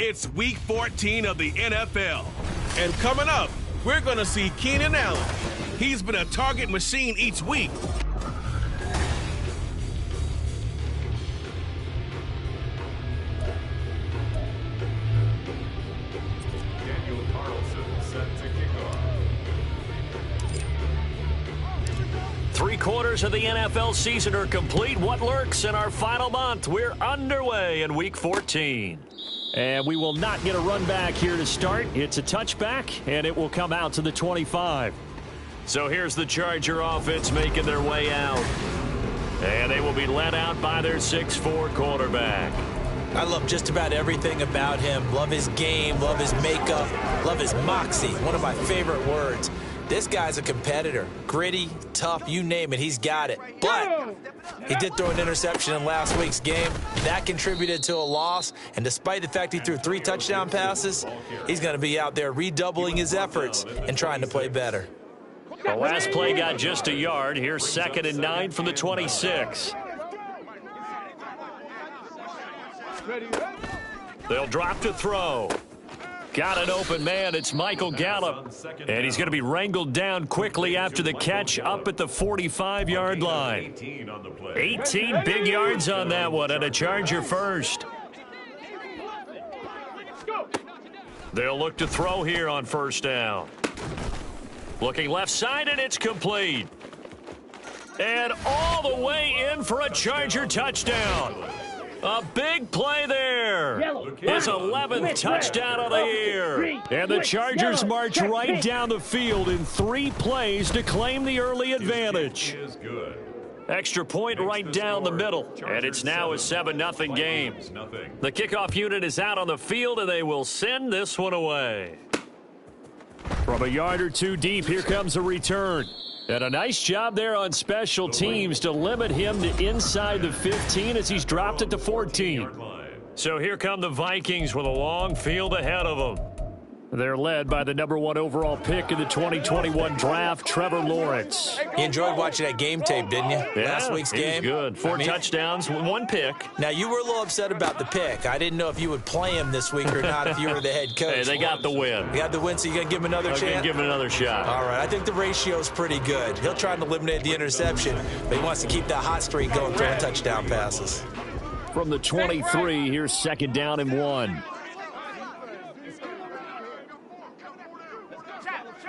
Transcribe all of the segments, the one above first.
It's Week 14 of the NFL. And coming up, we're going to see Keenan Allen. He's been a target machine each week. Daniel Carlson set to kick off. 3 quarters of the NFL season are complete. What lurks in our final month? We're underway in Week 14. And we will not get a run back here to start. It's a touchback, and it will come out to the 25. So here's the Charger offense making their way out. And they will be led out by their 6'4" quarterback. I love just about everything about him. Love his game, love his makeup, love his moxie. One of my favorite words. This guy's a competitor. Gritty, tough, you name it, he's got it. But he did throw an interception in last week's game. That contributed to a loss. And despite the fact he threw 3 touchdown passes, he's going to be out there redoubling his efforts and trying to play better. The last play got just a yard. Here's 2nd and 9 from the 26. They'll drop to throw. Got an open man. It's Michael Gallup. And he's going to be wrangled down quickly after the catch up at the 45-yard line. 18 big yards on that one, and a Charger first. They'll look to throw here on 1st down. Looking left side, and it's complete. And all the way in for a Charger touchdown. A big play there. His 11th touchdown of the year. And the Chargers march right down the field in 3 plays to claim the early advantage. Extra point right down the middle. And it's now a 7-0 game. The kickoff unit is out on the field, and they will send this one away. From a yard or 2 deep, here comes a return. And a nice job there on special teams to limit him to inside the 15 as he's dropped it to 14. So here come the Vikings with a long field ahead of them. They're led by the #1 overall pick in the 2021 draft, Trevor Lawrence. You enjoyed watching that game tape, didn't you? Yeah, Last week's game? Good. 4 touchdowns, 1 pick. Now, you were a little upset about the pick. I didn't know if you would play him this week or not if you were the head coach. Hey, they got the win. You got the win, so you're going to give him another chance? I'm going to give him another shot. All right, I think the ratio's pretty good. He'll try to eliminate the interception, but he wants to keep that hot streak going, throwing touchdown passes. From the 23, here's 2nd down and 1.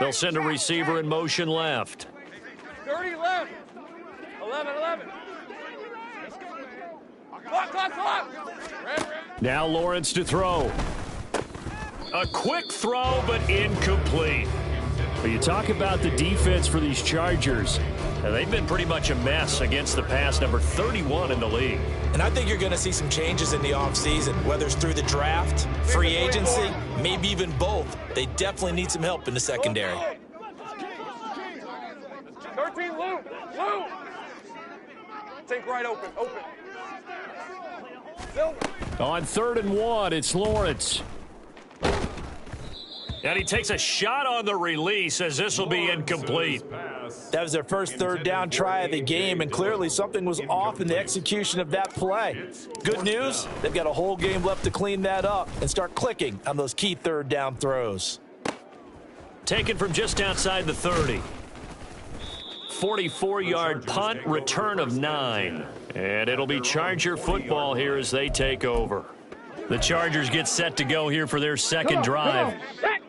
They'll send a receiver in motion left. 30 left. 11. Clock. Now Lawrence to throw. A quick throw, but incomplete. But you talk about the defense for these Chargers. They've been pretty much a mess against the pass, number 31 in the league. And I think you're going to see some changes in the offseason, whether it's through the draft, free agency, maybe even both. They definitely need some help in the secondary. 13, Lou. Take right open. On 3rd and 1, it's Lawrence. And he takes a shot on the release as this will be incomplete. That was their first 3rd down try of the game, and clearly something was off in the execution of that play. Good news, they've got a whole game left to clean that up and start clicking on those key 3rd down throws. Taken from just outside the 30. 44-yard punt, return of 9. And it'll be Charger football here as they take over. The Chargers get set to go here for their 2nd drive.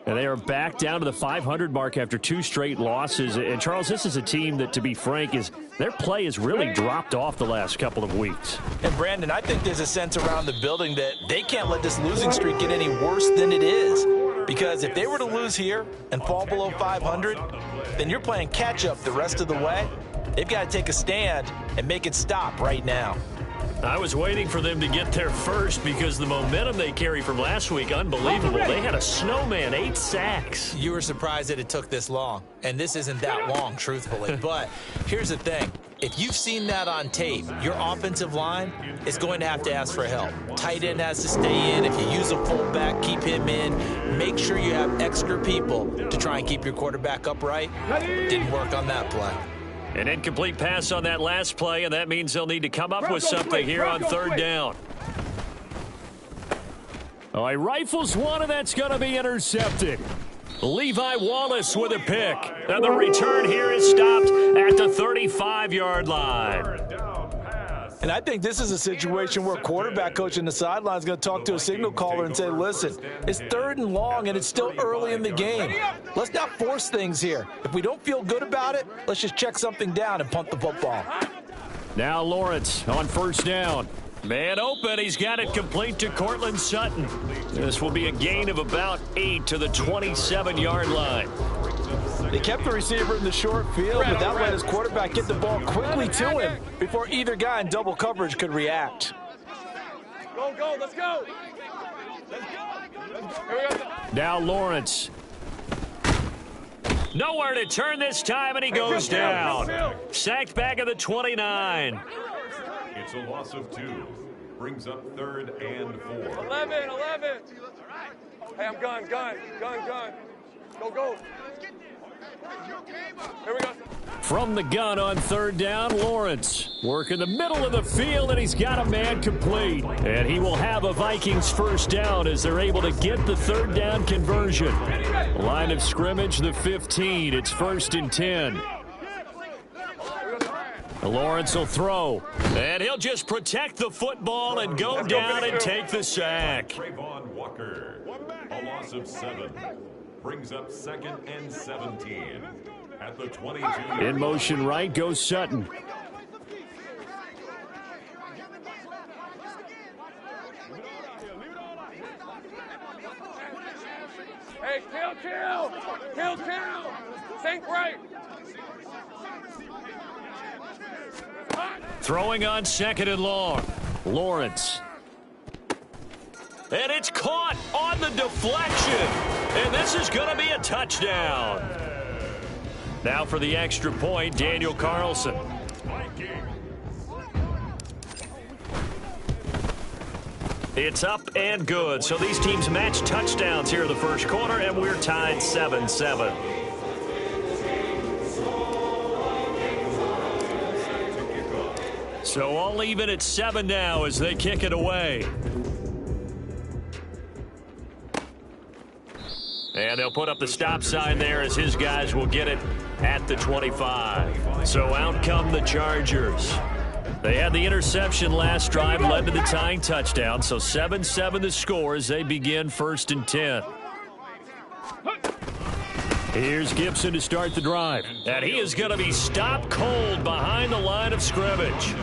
And they are back down to the 500 mark after 2 straight losses. And, Charles, this is a team that, to be frank, their play has really dropped off the last couple of weeks. And, Brandon, I think there's a sense around the building that they can't let this losing streak get any worse than it is. Because if they were to lose here and fall below 500, then you're playing catch-up the rest of the way. They've got to take a stand and make it stop right now. I was waiting for them to get there first because the momentum they carry from last week, unbelievable. They had a snowman, 8 sacks. You were surprised that it took this long, and this isn't that long, truthfully. But here's the thing. If you've seen that on tape, your offensive line is going to have to ask for help. Tight end has to stay in. If you use a fullback, keep him in. Make sure you have extra people to try and keep your quarterback upright. Didn't work on that play. An incomplete pass on that last play, and that means they'll need to come up with something here on 3rd down. Oh, he rifles one, and that's going to be intercepted. Levi Wallace with a pick. And the return here is stopped at the 35-yard line. And I think this is a situation where quarterback coach in the sideline is going to talk to a signal caller and say, listen, it's 3rd and long, and it's still early in the game. Let's not force things here. If we don't feel good about it, let's just check something down and punt the football. Now Lawrence on 1st down. Man open, he's got it complete to Cortland Sutton. This will be a gain of about 8 to the 27-yard line. They kept the receiver in the short field, but that let his quarterback get the ball quickly to him before either guy in double coverage could react. Go, let's go. Now Lawrence. Nowhere to turn this time, and he goes down. Sacked back at the 29. It's a loss of 2. Brings up 3rd and 4. 11. Hey, I'm gun. Go. Here we go. From the gun on 3rd down, Lawrence working the middle of the field, and he's got a man complete. And he will have a Vikings 1st down as they're able to get the 3rd down conversion. Line of scrimmage, the 15. It's 1st and 10. Lawrence will throw, and he'll just protect the football and go down and take the sack. Trayvon Walker, a loss of 7. Brings up 2nd and 17 at the 22. In motion right goes Sutton. Hey, kill. Sink right. Throwing on 2nd and long. Lawrence. And it's caught on the deflection. And this is going to be a touchdown. Now for the extra point, Daniel Carlson. It's up and good. So these teams match touchdowns here in the 1st quarter, and we're tied 7-7. So all even at 7 now as they kick it away. And they'll put up the stop sign there as his guys will get it at the 25. So out come the Chargers. They had the interception last drive, led to the tying touchdown. So 7-7 the score as they begin 1st and 10. Here's Gibson to start the drive. And he is going to be stopped cold behind the line of scrimmage.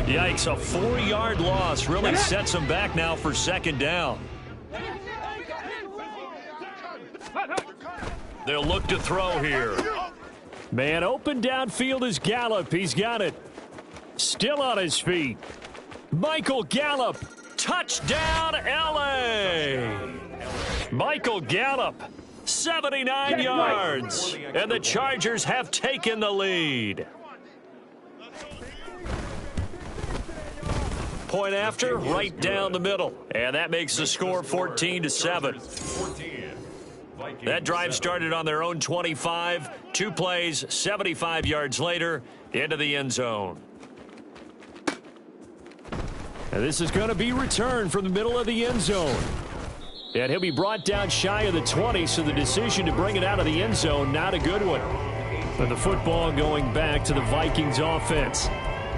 Yikes, a 4-yard loss really sets him back now for 2nd down. They'll look to throw here. Man open downfield is Gallup. He's got it. Still on his feet. Michael Gallup. Touchdown, L.A. Michael Gallup. 79 yards. And the Chargers have taken the lead. Point after, right down the middle. And that makes the score 14-7. That drive started on their own 25. 2 plays, 75 yards later, into the end zone. And this is going to be returned from the middle of the end zone. And he'll be brought down shy of the 20, so the decision to bring it out of the end zone, not a good one. But the football going back to the Vikings offense.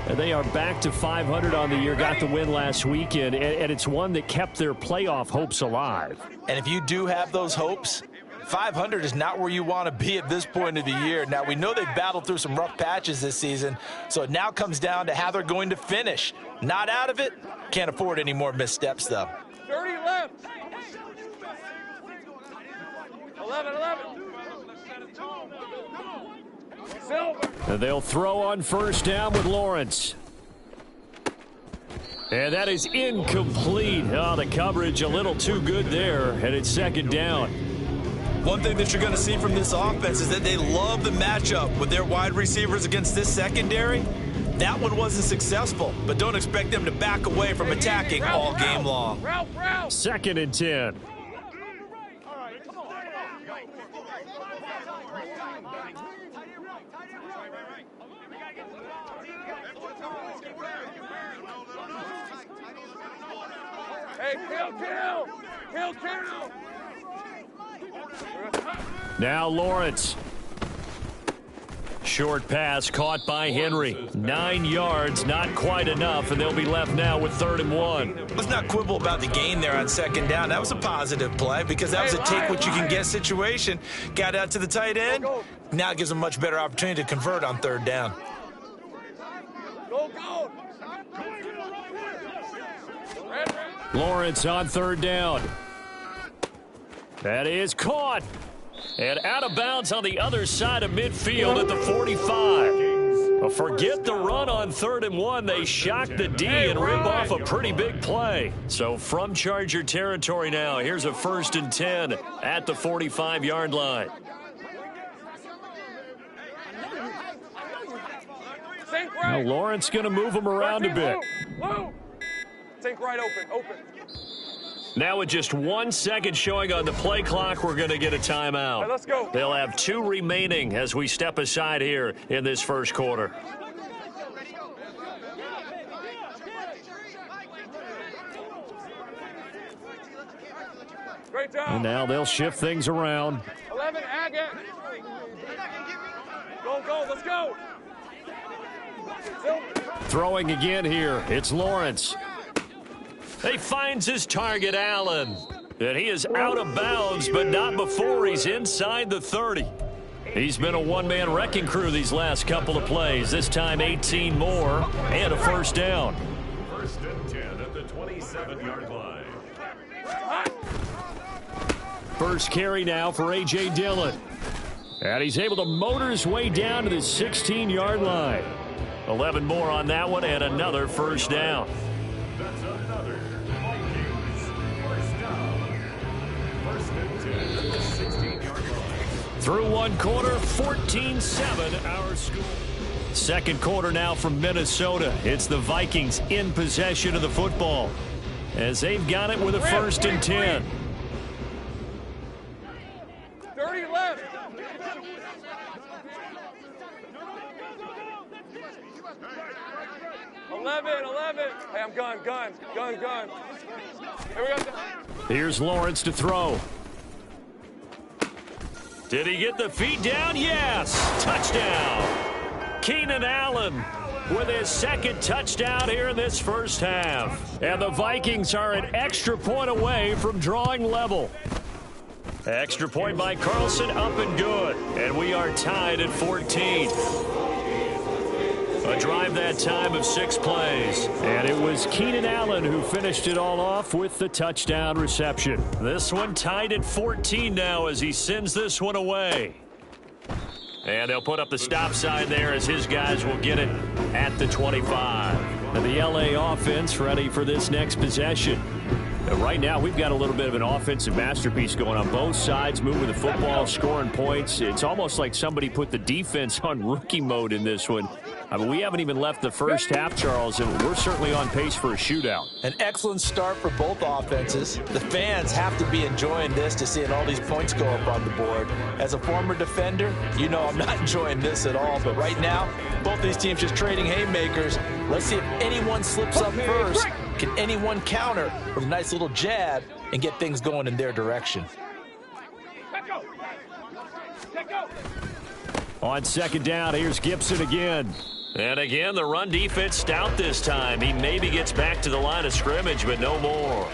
And they are back to 500 on the year, got the win last weekend, and it's one that kept their playoff hopes alive. And if you do have those hopes, 500 is not where you want to be at this point of the year. Now, we know they've battled through some rough patches this season, so it now comes down to how they're going to finish. Not out of it. Can't afford any more missteps, though. 30 left. 11. Silver. And they'll throw on 1st down with Lawrence. And that is incomplete. Oh, the coverage a little too good there, and it's 2nd down. One thing that you're going to see from this offense is that they love the matchup with their wide receivers against this secondary. That one wasn't successful, but don't expect them to back away from attacking all game long. 2nd and 10. Hey, kill. Kill Carroll. Now Lawrence. Short pass caught by Henry. 9 yards, not quite enough, and they'll be left now with 3rd and 1. Let's not quibble about the gain there on 2nd down. That was a positive play because that was a take-what-you-can-get situation. Got out to the tight end. Now it gives them a much better opportunity to convert on 3rd down. Go, go. Lawrence on 3rd down. That is caught. And out of bounds on the other side of midfield at the 45. Well, forget the run on 3rd and 1. They shock the D and rip off a pretty big play. So from Charger territory now, here's a 1st and 10 at the 45-yard line. Now Lawrence going to move him around a bit. Think right, open. Now with just 1 second showing on the play clock, we're going to get a timeout. Right, let's go. They'll have 2 remaining as we step aside here in this first quarter. Great job. And now they'll shift things around. 11, Agate. Go, let's go. Throwing again here. It's Lawrence. He finds his target, Allen. And he is out of bounds, but not before he's inside the 30. He's been a one-man wrecking crew these last couple of plays. This time 18 more and a 1st down. 1st and 10 at the 27-yard line. First carry now for A.J. Dillon. And he's able to motor his way down to the 16-yard line. 11 more on that one and another 1st down. That's another Vikings 1st down. 1st and 10 at the 16-yard line. Through 1 quarter, 14-7 our score. Second quarter now from Minnesota. It's the Vikings in possession of the football as they've got it with a 1st and 10. 30 left. Eleven. Hey, I'm gun. Here we go. Here's Lawrence to throw. Did he get the feet down? Yes. Touchdown. Keenan Allen with his 2nd touchdown here in this first half. And the Vikings are an extra point away from drawing level. Extra point by Carlson, up and good. And we are tied at 14. A drive that time of 6 plays. And it was Keenan Allen who finished it all off with the touchdown reception. This one tied at 14 now as he sends this one away. And they'll put up the stop sign there as his guys will get it at the 25. And the LA offense ready for this next possession. Right now, we've got a little bit of an offensive masterpiece going on both sides, moving the football, scoring points. It's almost like somebody put the defense on rookie mode in this one. I mean, we haven't even left the first half, Charles, and we're certainly on pace for a shootout. An excellent start for both offenses. The fans have to be enjoying this to seeing all these points go up on the board. As a former defender, you know I'm not enjoying this at all. But right now, both these teams just trading haymakers. Let's see if anyone slips up first. Can anyone counter with a nice little jab and get things going in their direction? On 2nd down, here's Gibson again. And again, the run defense stout this time. He maybe gets back to the line of scrimmage, but no more.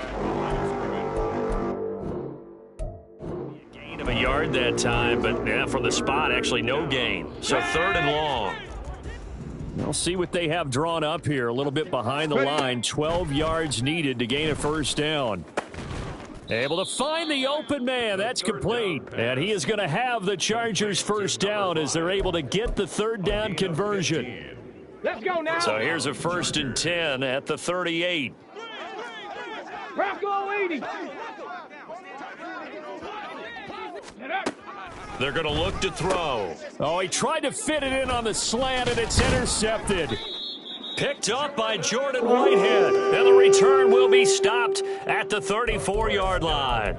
Gain of a yard that time, but yeah, from the spot, actually no gain. So 3rd and long. We'll see what they have drawn up here. A little bit behind the line. 12 yards needed to gain a 1st down. Able to find the open man. That's complete. And he is going to have the Chargers 1st down as they're able to get the 3rd down conversion. Let's go now. So here's a 1st and 10 at the 38. Rocco 80. They're going to look to throw. Oh, he tried to fit it in on the slant, and it's intercepted. Picked up by Jordan Whitehead. And the return will be stopped at the 34-yard line.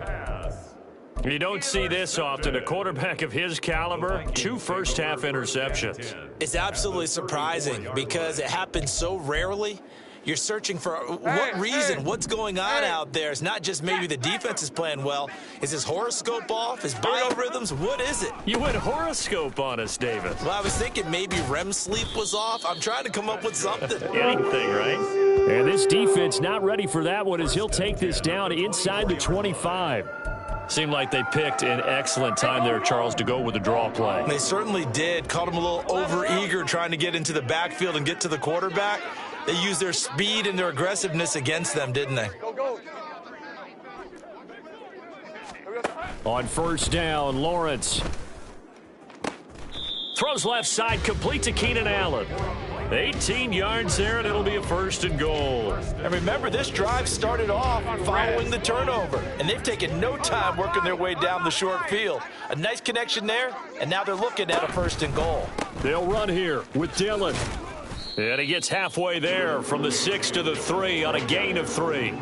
You don't see this often. A quarterback of his caliber, 2 first-half interceptions. It's absolutely surprising because it happens so rarely. You're searching for what reason, what's going on out there. It's not just maybe the defense is playing well. Is his horoscope off? His biorhythms? What is it? You went horoscope on us, David. Well, I was thinking maybe REM sleep was off. I'm trying to come up with something. Anything, right? And this defense not ready for that one as he'll take this down inside the 25. Seemed like they picked an excellent time there, Charles, to go with the draw play. They certainly did. Caught him a little over-eager trying to get into the backfield and get to the quarterback. They used their speed and their aggressiveness against them, didn't they? Go. On first down, Lawrence. Throws left side, complete to Keenan Allen. 18 yards there, and it'll be a first and goal. And remember, this drive started off following the turnover, and they've taken no time working their way down the short field. A nice connection there, and now they're looking at a first and goal. They'll run here with Dillon. And he gets halfway there from the 6 to the 3 on a gain of 3.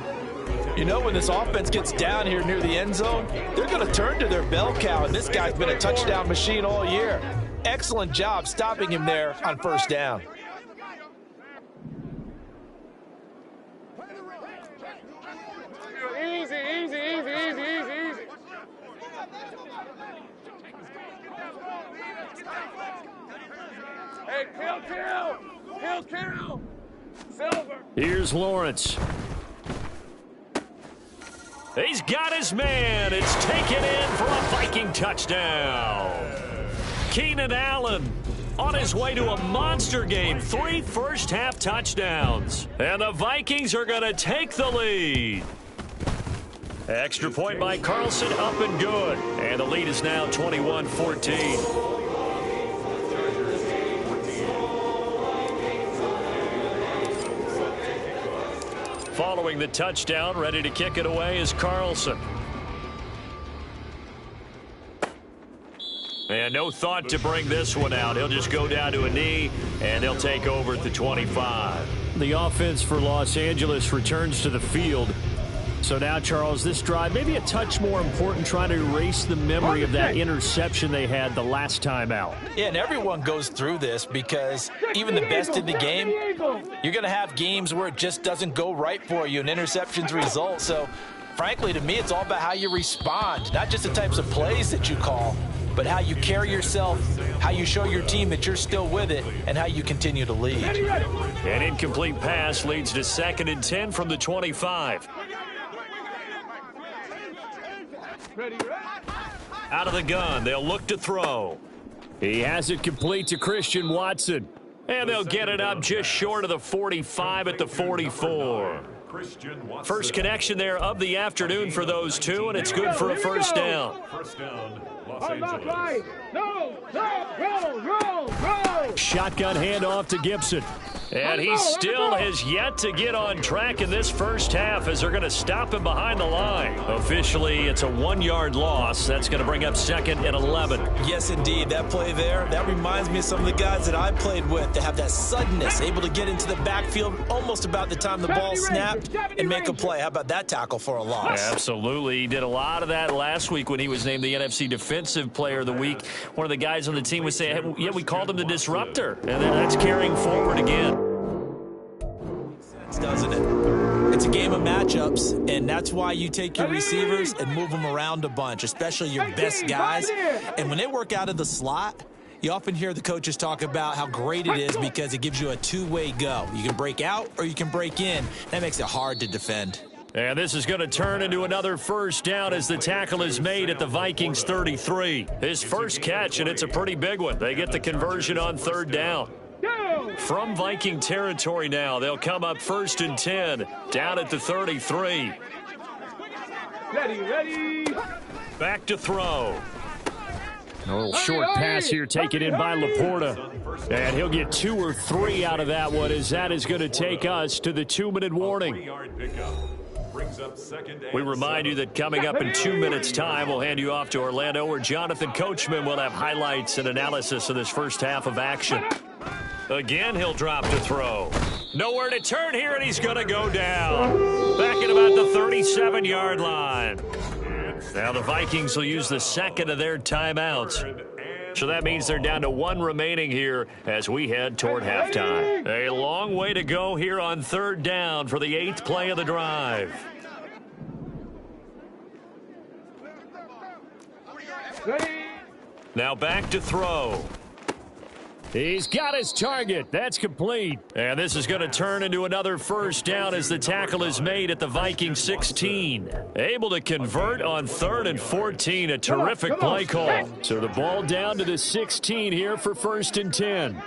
You know, when this offense gets down here near the end zone, they're going to turn to their bell cow, and this guy's been a touchdown machine all year. Excellent job stopping him there on first down. Easy. Hey, kill. Silver. Here's Lawrence. He's got his man. It's taken in for a Viking touchdown. Keenan Allen on his way to a monster game. 3 first-half touchdowns. And the Vikings are going to take the lead. Extra point by Carlson, up and good. And the lead is now 21-14. Following the touchdown, ready to kick it away is Carlson. And no thought to bring this one out. He'll just go down to a knee, and they'll take over at the 25. The offense for Los Angeles returns to the field. So now, Charles, this drive maybe a touch more important, trying to erase the memory of that interception they had the last time out. Yeah, and everyone goes through this because even the best in the game, you're going to have games where it just doesn't go right for you and interceptions result. So, frankly, to me, it's all about how you respond, not just the types of plays that you call, but how you carry yourself, how you show your team that you're still with it, and how you continue to lead. An incomplete pass leads to 2nd and 10 from the 25. Out of the gun, they'll look to throw. He has it complete to Christian Watson. And they'll get it up just short of the 45 at the 44. First connection there of the afternoon for those two, and it's good for a first down. First down, Los Angeles. Roll. Shotgun handoff to Gibson. And he still has yet to get on track in this first half as they're going to stop him behind the line. Officially, it's a 1-yard loss. That's going to bring up 2nd and 11. Yes, indeed. That play there, that reminds me of some of the guys that I played with that have that suddenness, able to get into the backfield almost about the time the ball snapped and make a play. How about that tackle for a loss? Absolutely. He did a lot of that last week when he was named the NFC Defensive Player of the Week. One of the guys on the team was saying, hey, yeah, we called him the disruptor. And then that's carrying forward again. Doesn't it? It's a game of matchups, and that's why you take your receivers and move them around a bunch, especially your best guys. And when they work out of the slot, you often hear the coaches talk about how great it is because it gives you a two-way go. You can break out or you can break in. That makes it hard to defend. And this is going to turn into another first down as the tackle is made at the Vikings 33. His first catch, and it's a pretty big one. They get the conversion on 3rd down. From Viking territory now, they'll come up 1st and 10, down at the 33. Ready. Back to throw. A little short pass here taken in by Laporta. And he'll get 2 or 3 out of that one as that is going to take us to the 2-minute warning. We remind you that coming up in 2 minutes' time, we'll hand you off to Orlando, where Jonathan Coachman will have highlights and analysis of this first half of action. Again, he'll drop to throw. Nowhere to turn here, and he's going to go down. Back at about the 37-yard line. Now the Vikings will use the second of their timeouts. So that means they're down to 1 remaining here as we head toward halftime. A long way to go here on 3rd down for the 8th play of the drive. Now back to throw. He's got his target. That's complete. And this is going to turn into another 1st down as the tackle is made at the Vikings 16. Able to convert on 3rd and 14. A terrific play call. So the ball down to the 16 here for 1st and 10.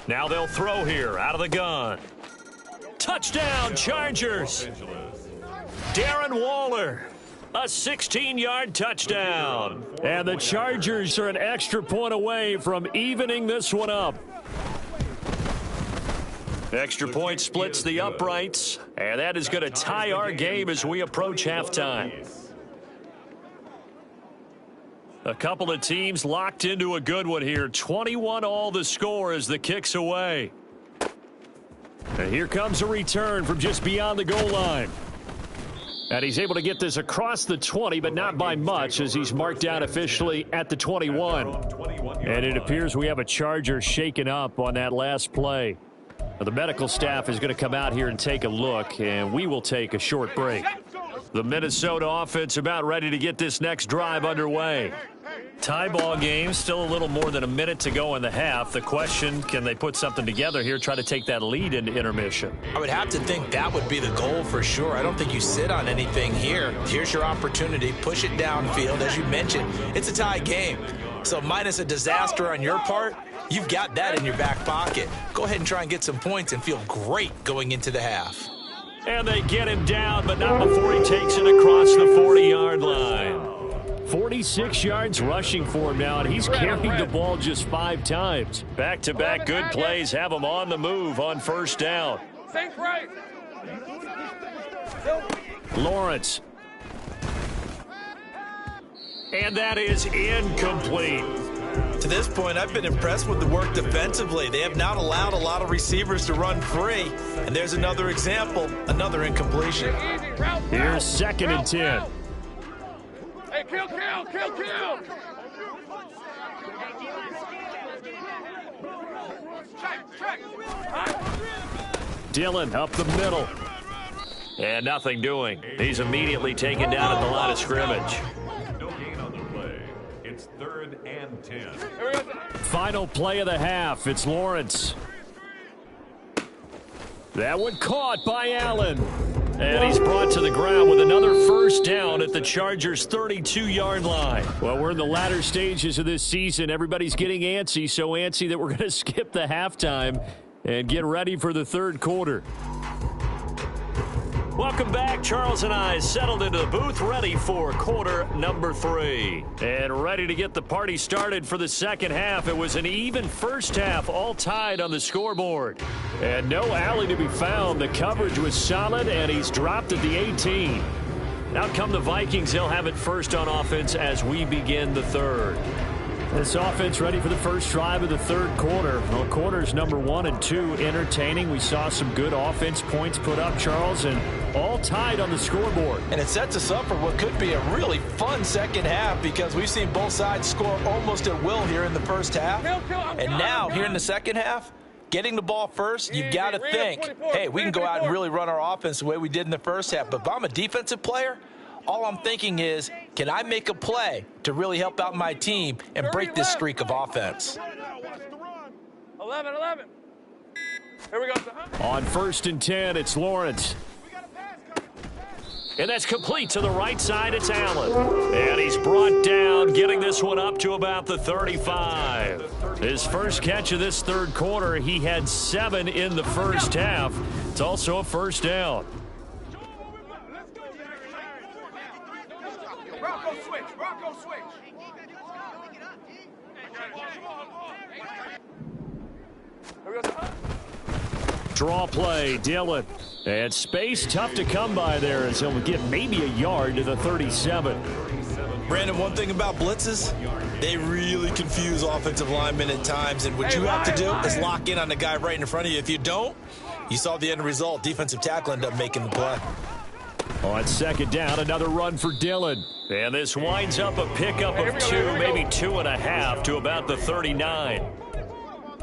Now they'll throw here out of the gun. Touchdown, Chargers. Darren Waller. A 16-yard touchdown. And the Chargers are an extra point away from evening this one up. Extra point splits the uprights, and that is going to tie our game as we approach halftime. A couple of teams locked into a good one here. 21-all the score as the kick's away. And here comes a return from just beyond the goal line. And he's able to get this across the 20, but not by much as he's marked down officially at the 21. And it appears we have a Charger shaken up on that last play. The medical staff is going to come out here and take a look, and we will take a short break. The Minnesota offense about ready to get this next drive underway. Tie ball game, still a little more than a minute to go in the half. The question, can they put something together here, try to take that lead into intermission? I would have to think that would be the goal for sure. I don't think you sit on anything here. Here's your opportunity. Push it downfield. As you mentioned, it's a tie game. So minus a disaster on your part, you've got that in your back pocket. Go ahead and try and get some points and feel great going into the half. And they get him down, but not before he takes it across the 40-yard line. 46 yards rushing for him now, and he's carried the ball just 5 times. Back-to-back good plays have him on the move on 1st down. Lawrence. And that is incomplete. To this point, I've been impressed with the work defensively. They have not allowed a lot of receivers to run free. And there's another example, another incompletion. Here's 2nd and 10. Hey, kill! Check. Dillon up the middle. And nothing doing. He's immediately taken down at the line of scrimmage. No gain on the play. It's 3rd and 10. Final play of the half. It's Lawrence. That one caught by Allen. And he's brought to the ground with another 1st down at the Chargers' 32-yard line. Well, we're in the latter stages of this season. Everybody's getting antsy, so antsy that we're going to skip the halftime and get ready for the 3rd quarter. Welcome back. Charles and I settled into the booth, ready for quarter number 3. And ready to get the party started for the 2nd half. It was an even 1st half, all tied on the scoreboard. And no alley to be found. The coverage was solid, and he's dropped at the 18. Out come the Vikings. They'll have it 1st on offense as we begin the 3rd. This offense ready for the first drive of the 3rd quarter. Well, quarters number 1 and 2 entertaining. We saw some good offense points put up, Charles, and all tied on the scoreboard. And it sets us up for what could be a really fun 2nd half because we've seen both sides score almost at will here in the 1st half. And now, here in the 2nd half, getting the ball first, you've got to think, hey, we can go out and really run our offense the way we did in the 1st half. But if I'm a defensive player, all I'm thinking is, can I make a play to really help out my team and break this streak of offense? 11. Here we go. On 1st and 10, it's Lawrence. And that's complete to the right side. It's Allen. And he's brought down, getting this one up to about the 35. His first catch of this 3rd quarter, he had 7 in the 1st half. It's also a 1st down. Rocco switch. Draw play, Dillon. And space tough to come by there as he'll get maybe a yard to the 37. Brandon, one thing about blitzes, they really confuse offensive linemen at times. And what you have to do is lock in on the guy right in front of you. If you don't, you saw the end result. Defensive tackle ended up making the play. On second down, another run for Dillon. And this winds up a pickup of 2, maybe 2.5 to about the 39.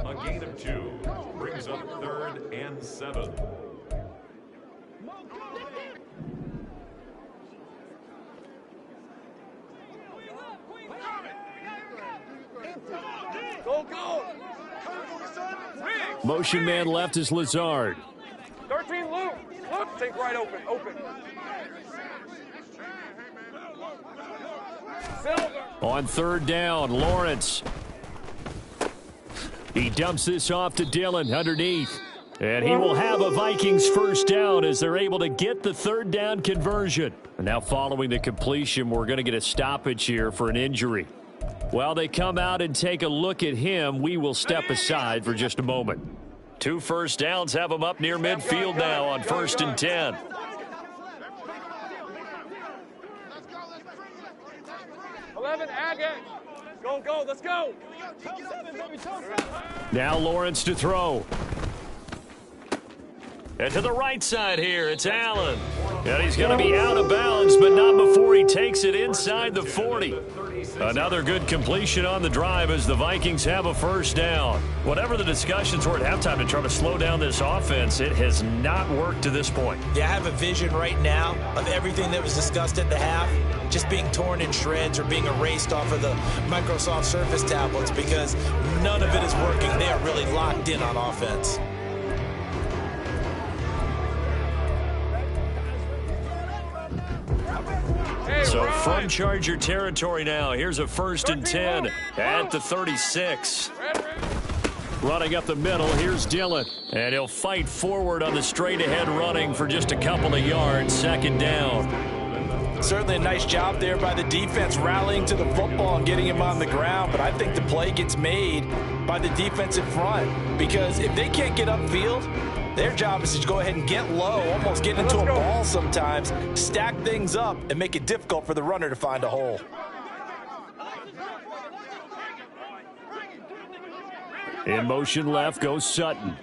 A gain of 2 brings up 3rd and 7. Go, go. Motion man left is Lazard. 13, Luke. Luke, take right open. Silver. On third down, Lawrence. He dumps this off to Dillon underneath. And he will have a Vikings first down as they're able to get the third down conversion. And now following the completion, we're going to get a stoppage here for an injury. While they come out and take a look at him, we will step aside for just a moment. 2 first downs have them up near midfield now on 1st and 10. Go, let's go. Now Lawrence to throw. And to the right side here, it's Allen. And he's going to be out of bounds, but not before he takes it inside the 40. Another good completion on the drive as the Vikings have a first down. Whatever the discussions were at halftime to try to slow down this offense, it has not worked to this point. Yeah, I have a vision right now of everything that was discussed at the half just being torn in shreds or being erased off of the Microsoft Surface tablets because none of it is working. They are really locked in on offense. So from Charger territory now, here's a 1st and 10 at the 36. Running up the middle, here's Dillon. And he'll fight forward on the straight-ahead running for just a couple of yards, 2nd down. Certainly a nice job there by the defense rallying to the football and getting him on the ground. But I think the play gets made by the defensive front because if they can't get upfield, their job is to go ahead and get low, almost get into a ball sometimes, stack things up, and make it difficult for the runner to find a hole. In motion left goes Sutton.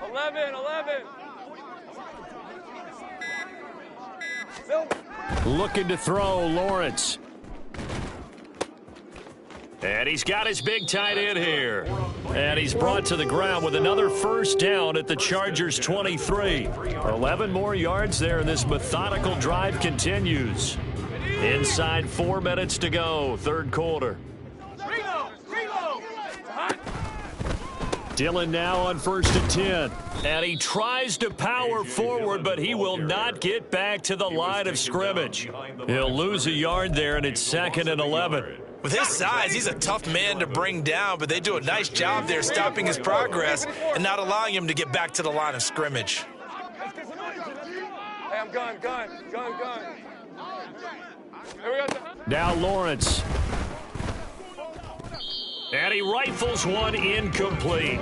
11. Looking to throw, Lawrence. And he's got his big tight end here. And he's brought to the ground with another first down at the Chargers' 23. 11 more yards there, and this methodical drive continues. Inside 4 minutes to go, 3rd quarter. Dillon now on 1st and 10. And he tries to power forward, but he will not get back to the line of scrimmage. He'll lose a yard there, and it's 2nd and 11. With his size, he's a tough man to bring down, but they do a nice job there stopping his progress and not allowing him to get back to the line of scrimmage. Hey, I'm gun. Here we go. Now Lawrence. And he rifles one incomplete.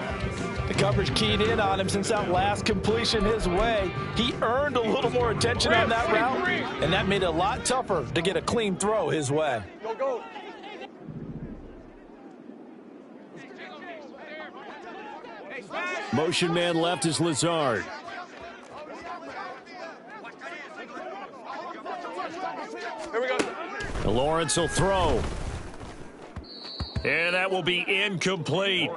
The coverage keyed in on him since that last completion his way. He earned a little more attention on that route, and that made it a lot tougher to get a clean throw his way. Go. Motion man left is Lazard. Here we go. Lawrence will throw. And that will be incomplete.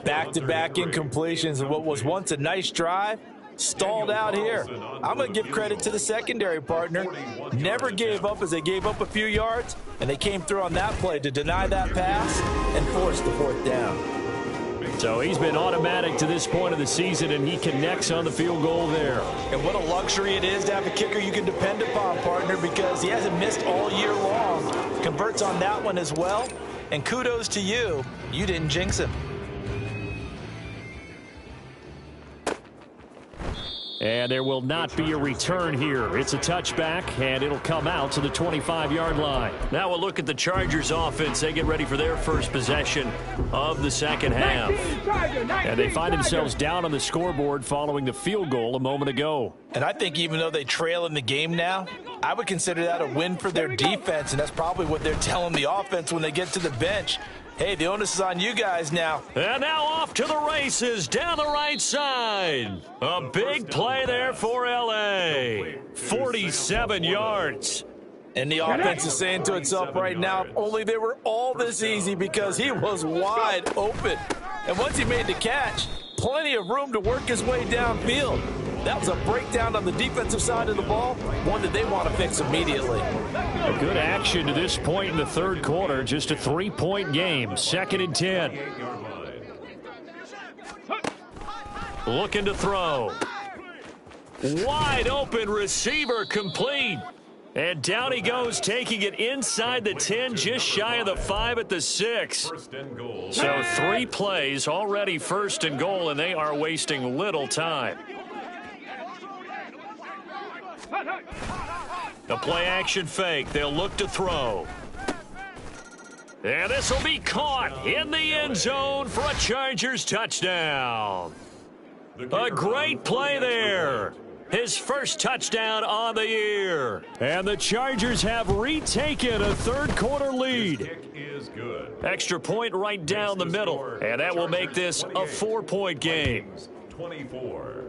Back-to-back incompletions of what was once a nice drive stalled out here. I'm going to give credit to the secondary partner. Never gave up as they gave up a few yards, and they came through on that play to deny that pass and force the 4th down. So he's been automatic to this point of the season, and he connects on the field goal there. And what a luxury it is to have a kicker you can depend upon, partner, because he hasn't missed all year long. Converts on that one as well. And kudos to you. You didn't jinx him. And there will not be a return here. It's a touchback, and it'll come out to the 25-yard line. Now we'll look at the Chargers offense. They get ready for their first possession of the second half. And they find themselves down on the scoreboard following the field goal a moment ago. And I think even though they trail in the game now, I would consider that a win for their defense, and that's probably what they're telling the offense when they get to the bench. Hey, the onus is on you guys now. And now off to the races down the right side. A big play there for L.A. 47 yards. And the offense is saying to itself right now, if only they were all this easy, because he was wide open. And once he made the catch, plenty of room to work his way downfield. That was a breakdown on the defensive side of the ball, one that they want to fix immediately. A good action to this point in the third quarter. Just a 3-point game. 2nd and 10. Looking to throw. Wide open receiver, complete. And down he goes, taking it inside the 10, just shy of the 5 at the 6. So 3 plays, already 1st and goal, and they are wasting little time. A play-action fake. They'll look to throw. And this will be caught in the end zone for a Chargers touchdown. A great play there. His first touchdown on the year. And the Chargers have retaken a third-quarter lead. Extra point right down the middle. And that will make this a 4-point game. 24.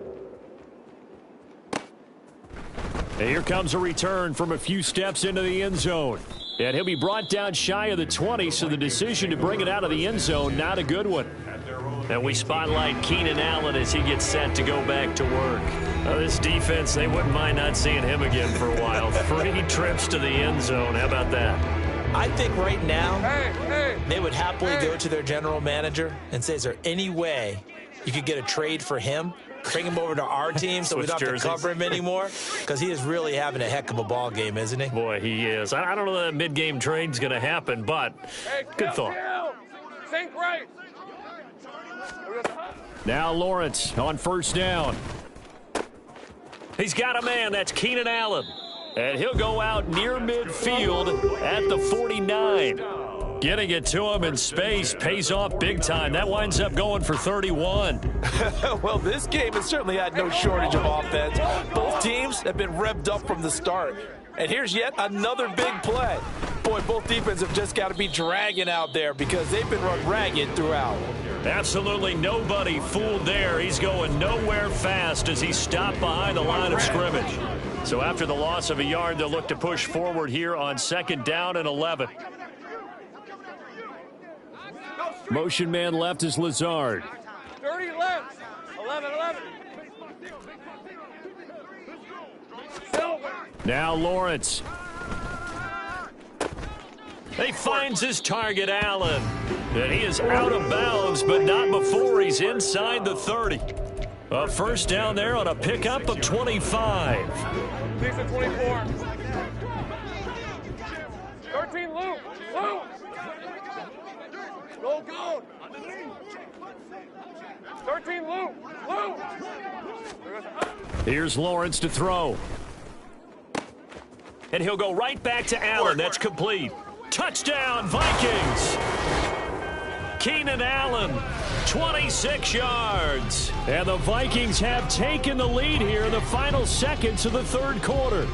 Here comes a return from a few steps into the end zone. And he'll be brought down shy of the 20, so the decision to bring it out of the end zone, not a good one. And we spotlight Keenan Allen as he gets set to go back to work. This defense, they wouldn't mind not seeing him again for a while. 3 trips to the end zone. How about that? I think right now they would happily go to their general manager and say, is there any way you could get a trade for him? Bring him over to our team so we don't have to cover him anymore, because he is really having a heck of a ball game, isn't he? Boy, he is. I don't know that mid-game trade's going to happen, but good thought. Sink right. Now Lawrence on 1st down. He's got a man. That's Keenan Allen. And he'll go out near midfield at the 49. Getting it to him in space pays off big time. That winds up going for 31. Well, this game has certainly had no shortage of offense. Both teams have been revved up from the start. And here's yet another big play. Boy, both defenses have just got to be dragging out there, because they've been run ragged throughout. Absolutely nobody fooled there. He's going nowhere fast as he stopped behind the line of scrimmage. So after the loss of a yard, they'll look to push forward here on 2nd down and 11. Motion man left is Lazard. 30 left. 11. Now Lawrence. He finds his target, Allen. And he is out of bounds, but not before he's inside the 30. A 1st down there on a pickup of 25. 24. 13, Luke. Go. 13, Luke. Here's Lawrence to throw. And he'll go right back to Allen. That's complete. Touchdown, Vikings. Keenan Allen, 26 yards. And the Vikings have taken the lead here in the final seconds of the third quarter.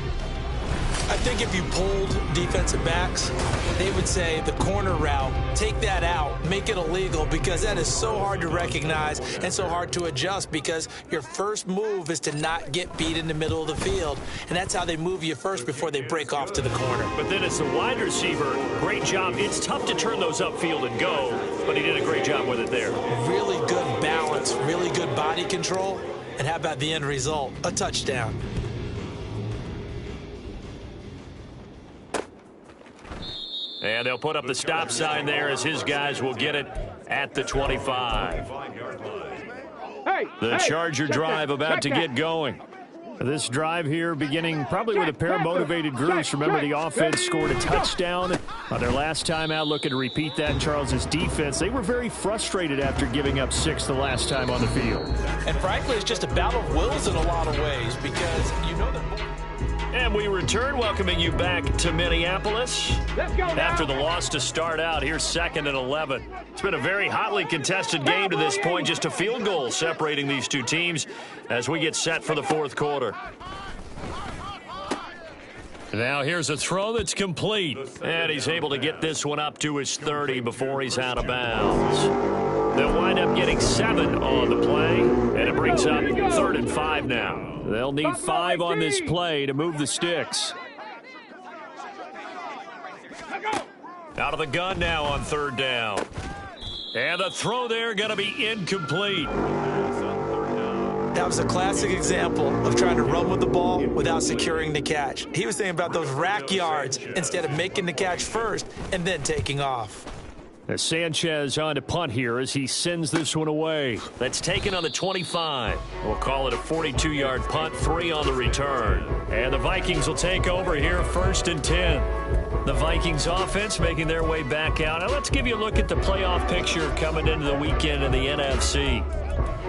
I think if you polled defensive backs, they would say the corner route, take that out, make it illegal, because that is so hard to recognize and so hard to adjust, because your first move is to not get beat in the middle of the field. And that's how they move you first before they break off to the corner. But then it's the wide receiver. Great job. It's tough to turn those upfield and go, but he did a great job with it there. Really good balance, really good body control. And how about the end result? A touchdown. And they'll put up the stop sign there as his guys will get it at the 25. The Charger drive about to get going. This drive here beginning probably with a pair of motivated groups. Remember, the offense scored a touchdown on their last time out. Looking to repeat that in Charles's defense. They were very frustrated after giving up 6 the last time on the field. And frankly, it's just a battle of wills in a lot of ways, because you know that. And we return, welcoming you back to Minneapolis. After the loss to start out, here's 2nd and 11. It's been a very hotly contested game to this point. Just a field goal separating these two teams as we get set for the fourth quarter. Now here's a throw that's complete. And he's able to get this one up to his 30 before he's out of bounds. They'll wind up getting 7 on the play, and it brings up 3rd and 5 now. They'll need 5 on this play to move the sticks. Out of the gun now on 3rd down. And the throw there going to be incomplete. That was a classic example of trying to run with the ball without securing the catch. He was thinking about those rack yards instead of making the catch first and then taking off. As Sanchez on to punt here as he sends this one away. That's taken on the 25. We'll call it a 42-yard punt, 3 on the return. And the Vikings will take over here, 1st and 10. The Vikings offense making their way back out. Now let's give you a look at the playoff picture coming into the weekend in the NFC.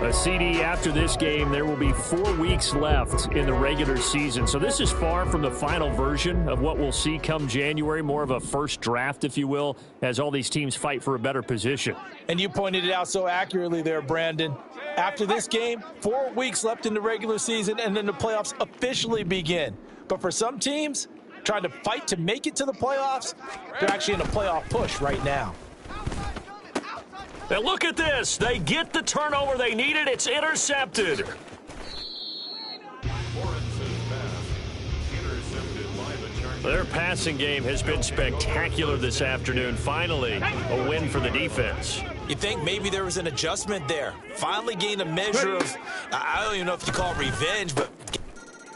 A CD after this game, there will be 4 weeks left in the regular season. So this is far from the final version of what we'll see come January, more of a first draft, if you will, as all these teams fight for a better position. And you pointed it out so accurately there, Brandon. After this game, 4 weeks left in the regular season, and then the playoffs officially begin. But for some teams, trying to fight to make it to the playoffs, they're actually in a playoff push right now. And look at this. They get the turnover they needed. It's intercepted. Their passing game has been spectacular this afternoon. Finally, a win for the defense. You think maybe there was an adjustment there. Finally gained a measure of, I don't even know if you call it revenge, but...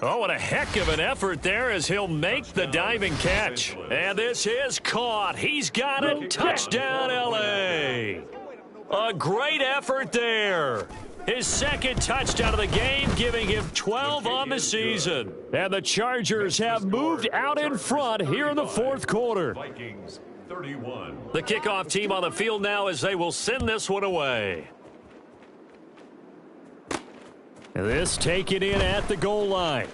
Oh, what a heck of an effort there as he'll make the diving catch. And this is caught. He's got it. Touchdown, L.A. A great effort there. His 2nd touchdown of the game, giving him 12 on the season. And the Chargers have moved out in front here in the 4th quarter. Vikings 31. The kickoff team on the field now as they will send this one away. And this taken in at the goal line.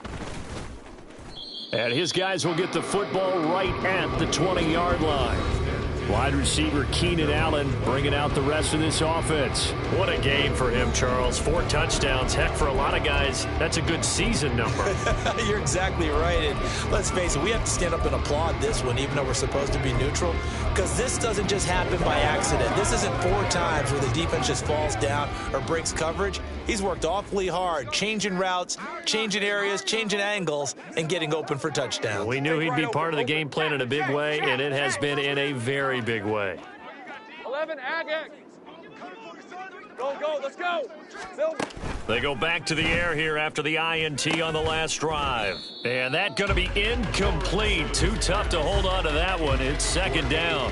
And his guys will get the football right at the 20-yard line. Wide receiver Keenan Allen bringing out the rest of this offense. What a game for him, Charles. 4 touchdowns. Heck, for a lot of guys, that's a good season number. You're exactly right. And let's face it, we have to stand up and applaud this one, even though we're supposed to be neutral, because this doesn't just happen by accident. This isn't 4 times where the defense just falls down or breaks coverage. He's worked awfully hard, changing routes, changing areas, changing angles, and getting open for touchdowns. We knew he'd be part of the game plan in a big way, and it has been in a very big way. 11, Agak. Go, let's go. They go back to the air here after the INT on the last drive. And that's going to be incomplete. Too tough to hold on to that one. It's 2nd down.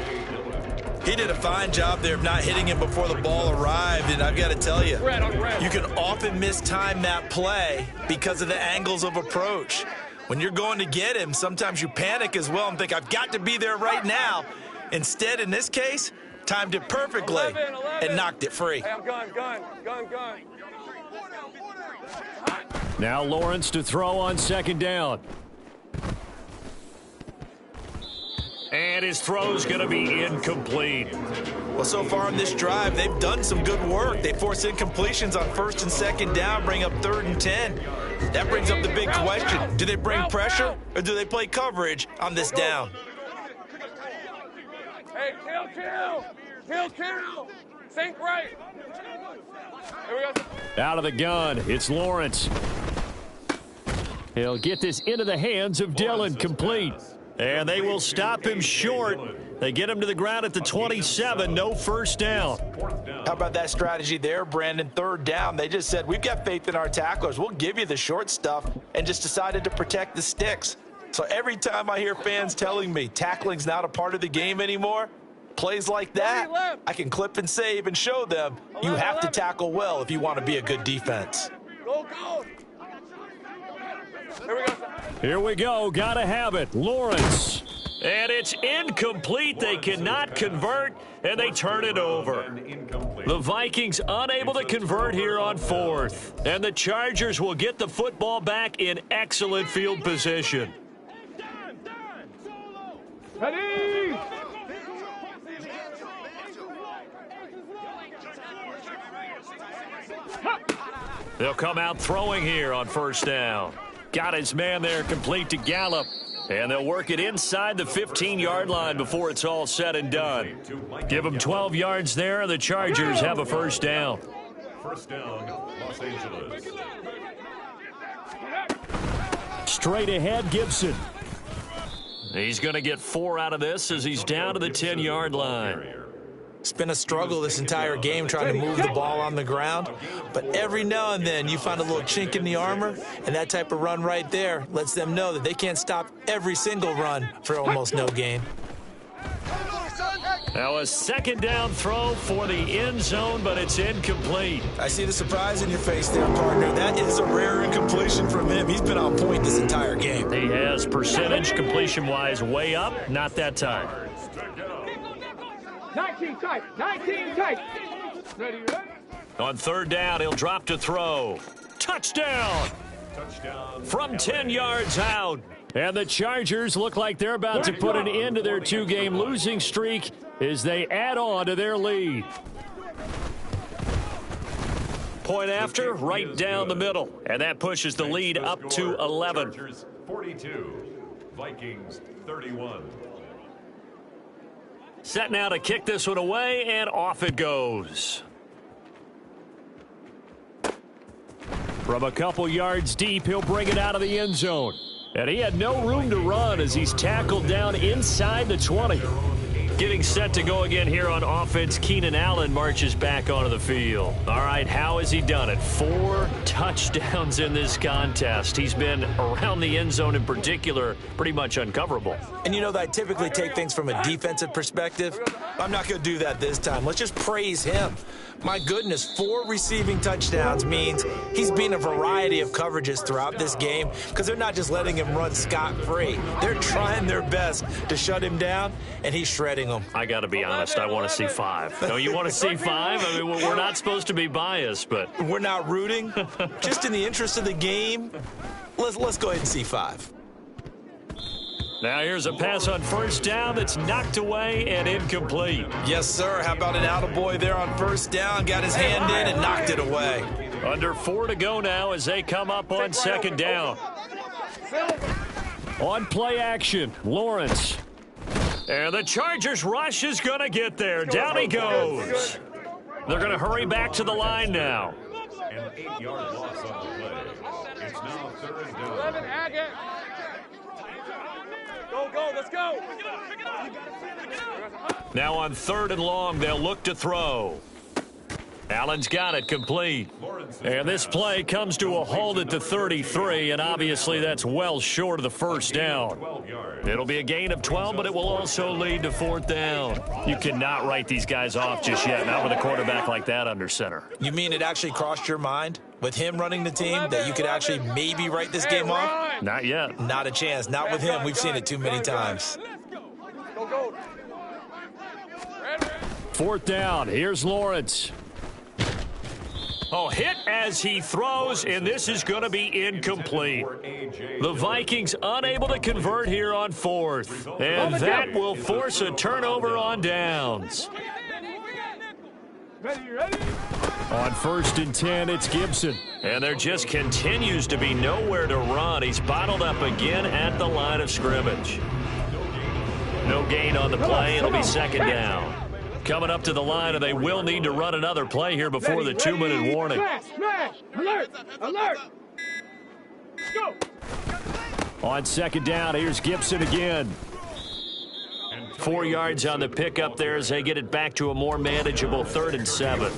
He did a fine job there of not hitting him before the ball arrived, and I've got to tell you, you can often mistime that play because of the angles of approach. When you're going to get him, sometimes you panic as well and think, I've got to be there right now. Instead, in this case, timed it perfectly 11. And knocked it free. Hey, I'm gun. Now Lawrence to throw on 2nd down. And his throw's going to be incomplete. Well, so far in this drive, they've done some good work. They force incompletions on 1st and 2nd down, bring up 3rd and 10. That brings up the big question. Do they bring pressure or do they play coverage on this down? Hey, kill. Sink right. Here we go. Out of the gun, it's Lawrence. He'll get this into the hands of Dillon, complete. And they will stop him short. They get him to the ground at the 27, no 1st down. How about that strategy there, Brandon? 3rd down, they just said, we've got faith in our tacklers. We'll give you the short stuff, and just decided to protect the sticks. So every time I hear fans telling me tackling's not a part of the game anymore, plays like that, I can clip and save and show them you have to tackle well if you want to be a good defense. Go. Here we go. Here we go. Got to have it. Lawrence. And it's incomplete. They cannot convert, and they turn it over. The Vikings unable to convert here on 4th. And the Chargers will get the football back in excellent field position. Ready? They'll come out throwing here on 1st down. Got his man there complete to Gallup. And they'll work it inside the 15-yard line before it's all said and done. Give them 12 yards there. The Chargers have a first down. First down, Los Angeles. Straight ahead, Gibson. He's going to get 4 out of this as he's down to the 10-yard line. It's been a struggle this entire game trying to move the ball on the ground. But every now and then you find a little chink in the armor, and that type of run right there lets them know that they can't stop every single run for almost no gain. Now a second down throw for the end zone, but it's incomplete. I see the surprise in your face there, partner. That is a rare incompletion from him. He's been on point this entire game. He has percentage completion-wise way up, not that time. 19 tight. 19 tight. Ready, ready? On third down, he'll drop to throw. Touchdown! From 10 yards out. And the Chargers look like they're about to put an end to their 2-game losing streak as they add on to their lead. Point after, right down the middle. And that pushes the lead up to 11. Chargers 42, Vikings 31. Set now to kick this one away, and off it goes. From a couple yards deep, he'll bring it out of the end zone. And he had no room to run as he's tackled down inside the 20. Getting set to go again here on offense, Keenan Allen marches back onto the field. All right, how has he done it? 4 touchdowns in this contest. He's been around the end zone in particular, pretty much uncoverable. And you know that I typically take things from a defensive perspective. I'm not going to do that this time. Let's just praise him. My goodness, 4 receiving touchdowns means he's been a variety of coverages throughout this game because they're not just letting him run scot-free. They're trying their best to shut him down, and he's shredding them. I got to be honest, I want to see 5. No, you want to see 5? I mean, we're not supposed to be biased, but... We're not rooting. Just in the interest of the game, let's go ahead and see 5. Now here's a pass on first down that's knocked away and incomplete. Yes, sir. How about an attaboy there on first down? Got his hand in and knocked it away. Under 4 to go now as they come up on second down. On play action, Lawrence. And the Chargers rush is going to get there. Down he goes. They're going to hurry back to the line now. An 8-yard loss on the play. It's now third down. 11, Agate. Go, let's go. Now on third and long, they'll look to throw. Allen's got it complete. And this play comes to a halt at the 33, and obviously that's well short of the first down. It'll be a gain of 12, but it will also lead to fourth down. You cannot write these guys off just yet, not with a quarterback like that under center. You mean it actually crossed your mind with him running the team that you could actually maybe write this game off? Not yet. Not a chance. Not with him. We've seen it too many times. Go. Fourth down. Here's Lawrence. Oh, hit as he throws, and this is going to be incomplete. The Vikings unable to convert here on fourth, and that will force a turnover on downs. Ready. On first and 10, it's Gibson. And there just continues to be nowhere to run. He's bottled up again at the line of scrimmage. No gain on the play. It'll be second down. Coming up to the line, and they will need to run another play here before the 2-minute warning. Smash. Alert. Go. On second down, here's Gibson again. 4 yards on the pickup there as they get it back to a more manageable 3rd and 7.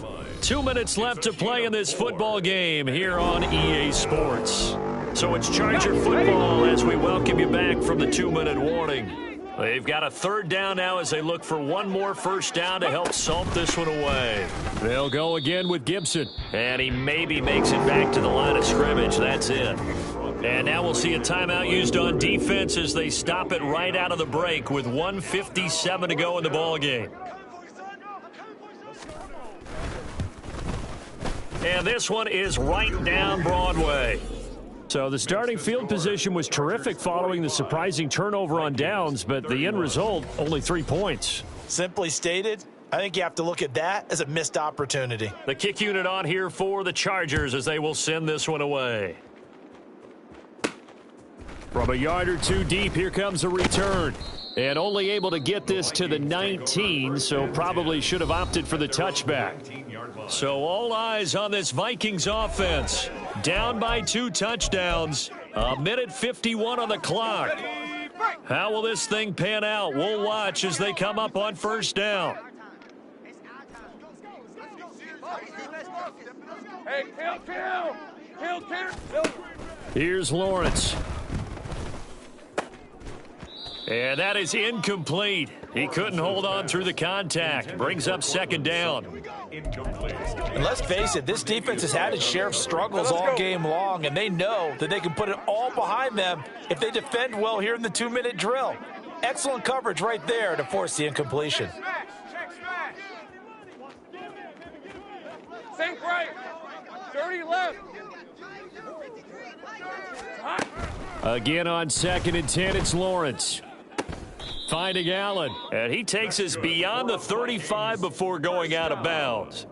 2 minutes left to play in this football game here on EA Sports. So it's Charger football as we welcome you back from the 2-minute warning. They've got a third down now as they look for one more first down to help salt this one away. They'll go again with Gibson. And he maybe makes it back to the line of scrimmage. That's it. And now we'll see a timeout used on defense as they stop it right out of the break with 1:57 to go in the ball game. And this one is right down Broadway. So the starting field position was terrific following the surprising turnover on downs, but the end result, only 3 points. Simply stated, I think you have to look at that as a missed opportunity. The kick unit on here for the Chargers as they will send this one away. From a yard or two deep, here comes a return. And only able to get this to the 19, so probably should have opted for the touchback. So all eyes on this Vikings offense. Down by 2 touchdowns. A minute 51 on the clock. How will this thing pan out? We'll watch as they come up on first down. Hey, kill. Here's Lawrence. And that is incomplete. He couldn't hold on through the contact. Brings up second down. And let's face it, this defense has had its share of struggles all game long, and they know that they can put it all behind them if they defend well here in the 2-minute drill. Excellent coverage right there to force the incompletion. Sink right. 30 left. Again on 2nd and 10, it's Lawrence. Finding Allen. And he takes us beyond the 35 before going out of bounds.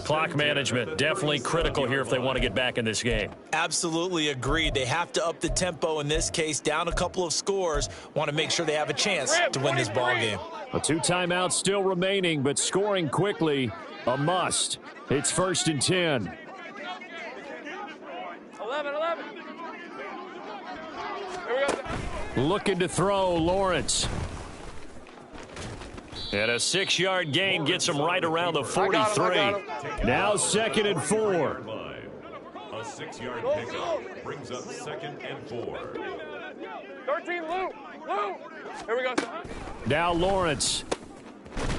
Clock management definitely critical here if they want to get back in this game. Absolutely agreed. They have to up the tempo in this case, down a couple of scores. Want to make sure they have a chance to win this ball game. 2 timeouts still remaining, but scoring quickly, a must. It's 1st and 10. 11. Here we go. Looking to throw, Lawrence. And a 6-yard gain gets him right around the 43. Now 2nd and 4. A 6-yard pickup brings up 2nd and 4. 13, Lou. Here we go. Now Lawrence.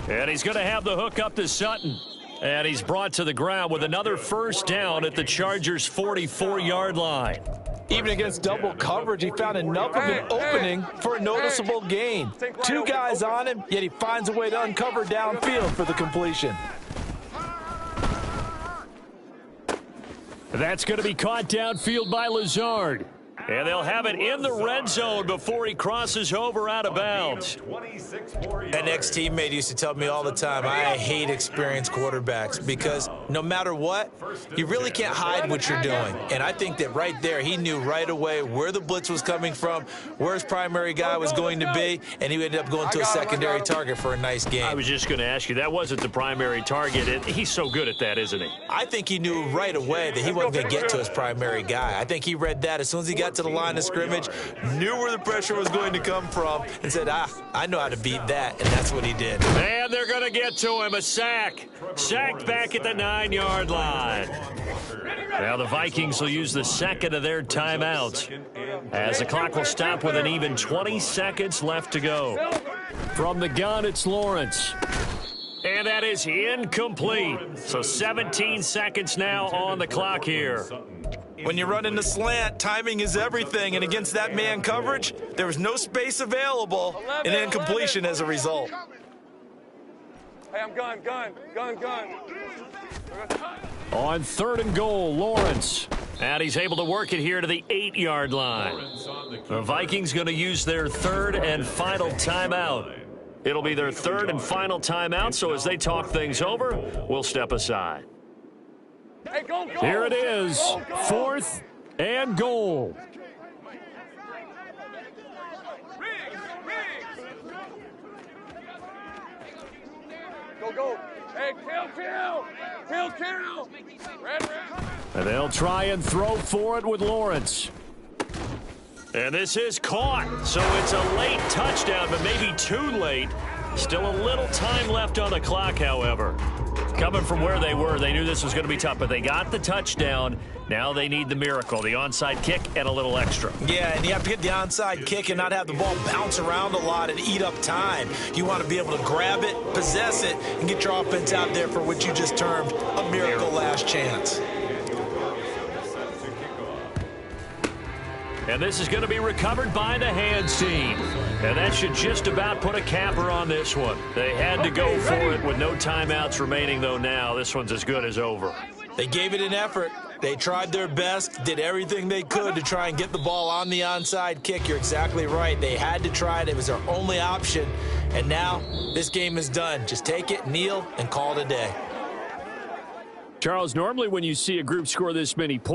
And he's going to have the hook up to Sutton. And he's brought to the ground with another first down at the Chargers' 44-yard line. Even against double coverage, he found enough of an opening for a noticeable gain. 2 guys on him, yet he finds a way to uncover downfield for the completion. That's going to be caught downfield by Lazard. And they'll have it in the red zone before he crosses over out of bounds. An ex-teammate used to tell me all the time, I hate experienced quarterbacks because no matter what, you really can't hide what you're doing. And I think that right there, he knew right away where the blitz was coming from, where his primary guy was going to be, and he ended up going to a secondary target for a nice game. I was just going to ask you, that wasn't the primary target. He's so good at that, isn't he? I think he knew right away that he wasn't going to get to his primary guy. I think he read that as soon as he got to the line of scrimmage, knew where the pressure was going to come from, and said, I know how to beat that, and that's what he did. And they're going to get to him, a sack. Sacked back at the 9-yard line. Now the Vikings will use the 2nd of their timeouts as the clock will stop with an even 20 seconds left to go. From the gun, it's Lawrence. And that is incomplete. So 17 seconds now on the clock here. When you run into slant, timing is everything, and against that man coverage, there was no space available, and incompletion as a result. Hey, I'm gun. On 3rd and goal, Lawrence. And he's able to work it here to the 8-yard line. The Vikings going to use their 3rd and final timeout. It'll be their 3rd and final timeout, so as they talk things over, we'll step aside. Hey, go. Here it is, 4th and goal. Go. Hey, kill. Red. And they'll try and throw for it with Lawrence. And this is caught, so it's a late touchdown, but maybe too late. Still a little time left on the clock, however. Coming from where they were, they knew this was going to be tough, but they got the touchdown. Now they need the miracle, the onside kick and a little extra. Yeah, and you have to get the onside kick and not have the ball bounce around a lot and eat up time. You want to be able to grab it, possess it, and get your offense out there for what you just termed a miracle last chance. And this is going to be recovered by the hands team. And that should just about put a capper on this one. They had to go for it with no timeouts remaining, though now. This one's as good as over. They gave it an effort. They tried their best, did everything they could to try and get the ball on the onside kick. You're exactly right. They had to try it. It was their only option. And now this game is done. Just take it, kneel, and call it a day. Charles, normally when you see a group score this many points,